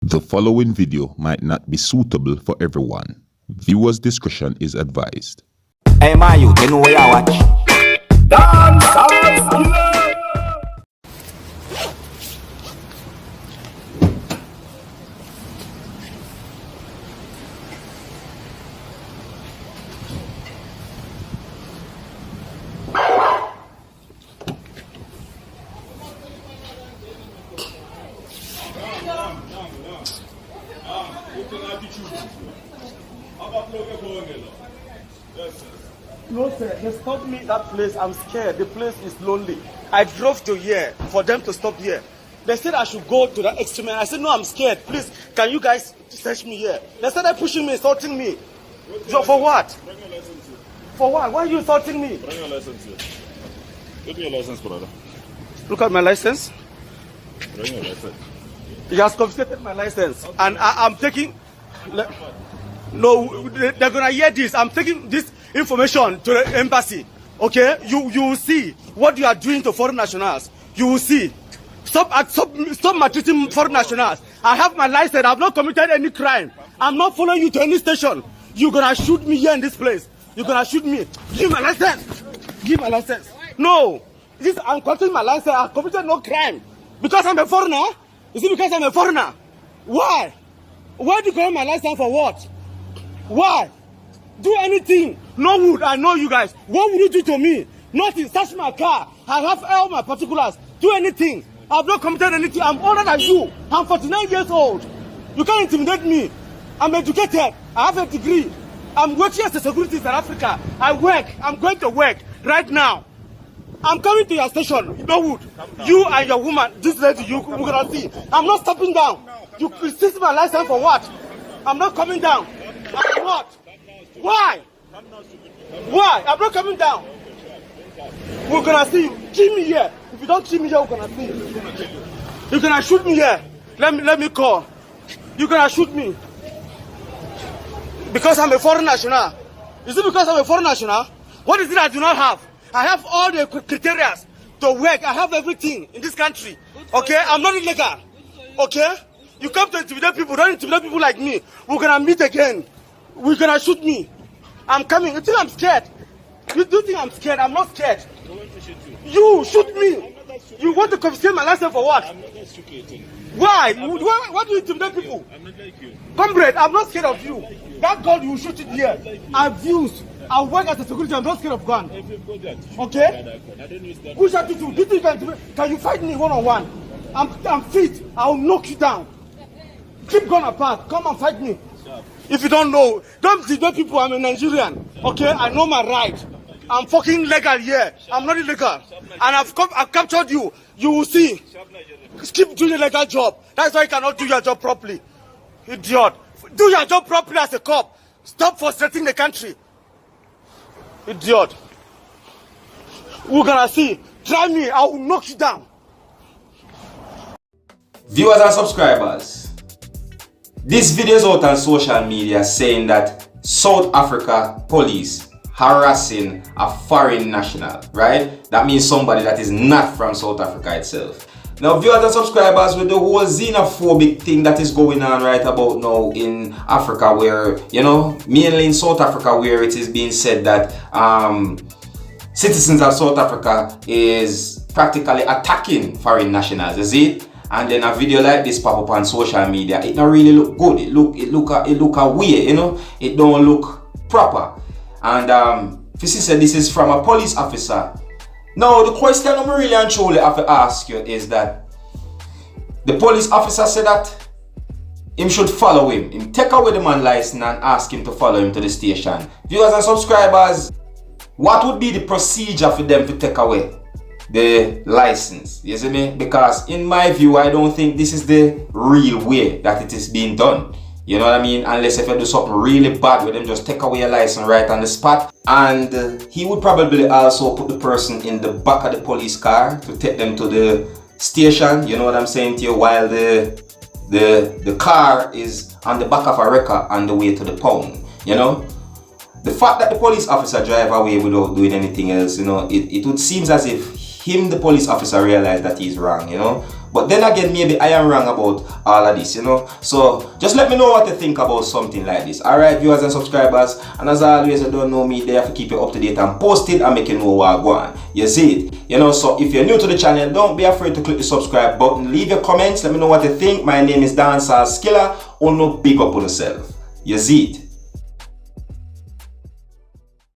The following video might not be suitable for everyone. Viewers' discretion is advised. Hey man, you know where I watch? Dancehall. No sir, they stopped me that place. I'm scared. The place is lonely. I drove to here for them to stop here. They said I should go to the extreme. I said no, I'm scared. Please, can you guys search me here? They started pushing me, insulting me. So for what? Bring your license here. For what? Why are you insulting me? Bring your license here. Give me your license, brother. Look at my license. Bring your license. He has confiscated my license, and I'm taking. No, they're gonna hear this. I'm taking this information to the embassy. Okay, you will see what you are doing to foreign nationals. You will see. Stop maltreating foreign nationals. I have my license. I've not committed any crime. I'm not following you to any station. You're gonna shoot me here in this place. You're gonna shoot me. Give my license. Give my license. No, I'm collecting my license. I've committed no crime because I'm a foreigner. Is it because I'm a foreigner? Why? Why do you collect my license for what? Why? Do anything. No wood. I know you guys. What would you do to me? Nothing. Search my car. I have all my particulars. Do anything. I've not committed anything. I'm older than you. I'm 49 years old. You can't intimidate me. I'm educated. I have a degree. I'm working as a security in South Africa. I work. I'm going to work right now. I'm coming to your station. No wood. You and your woman. This lady, you're gonna see. I'm not stepping down. You insist my license for what? I'm not coming down. I'm not. Why? Why? I'm not coming down. We're gonna see you. Kill me here. If you don't kill me here, we're gonna see you. You're gonna shoot me here. Let me call. You're gonna shoot me. Because I'm a foreign national. Is it because I'm a foreign national? What is it I do not have? I have all the criteria to work. I have everything in this country. Okay? I'm not illegal. Okay? You come to intimidate people. Don't intimidate people like me. We're gonna meet again. We're gonna shoot me. I'm coming. You think I'm scared? You do think I'm scared? I'm not scared. You shoot me. You want to confiscate my license for what? I'm not extricating. Why? Why do you intimidate people? I'm not like you. Comrade, I'm not scared of you. That gun, you shoot it here. I've used. I work as a security. I'm not scared of gun. Okay? Who shot you? Do you think can you fight me one-on-one? I'm fit. I'll knock you down. Keep gun apart. Come and fight me. If you don't know, don't intimidate people. I'm a Nigerian. Okay? I know my right. I'm fucking legal here. I'm not illegal. And I've captured you. You will see. Keep doing a legal job. That's why you cannot do your job properly. Idiot. Do your job properly as a cop. Stop frustrating the country. Idiot. We're gonna see. Try me. I will knock you down. Viewers and subscribers, this video is out on social media saying that South Africa police harassing a foreign national, right? That means somebody that is not from South Africa itself. Now, viewers and subscribers, with the whole xenophobic thing that is going on right about now in Africa, where, you know, mainly in South Africa, where it is being said that citizens of South Africa is practically attacking foreign nationals, is it? And then a video like this pop up on social media, it don't really look good. It look a weird, you know. It don't look proper. And Fisi said this is from a police officer. Now, the question I'm really and truly have to ask you is that the police officer said that him should follow him. Him take away the man license and ask him to follow him to the station. Viewers and subscribers, what would be the procedure for them to take away the license? You see me? Because in my view, I don't think this is the real way that it is being done. You know what I mean? Unless if you do something really bad with them, just take away your license right on the spot. And he would probably also put the person in the back of the police car to take them to the station. You know what I'm saying to you? While the car is on the back of a wrecker on the way to the pound. You know? The fact that the police officer drive away without doing anything else, you know, it would seem as if him, the police officer, realized that he's wrong, you know. But then again, maybe I am wrong about all of this, you know. So just let me know what you think about something like this. Alright, viewers and subscribers. And as always, you don't know me, there to keep you up to date and post it and make you know what I go on. You see it? You know, so if you're new to the channel, don't be afraid to click the subscribe button. Leave your comments. Let me know what you think. My name is Seriousskilla. Only big up on yourself. You see it?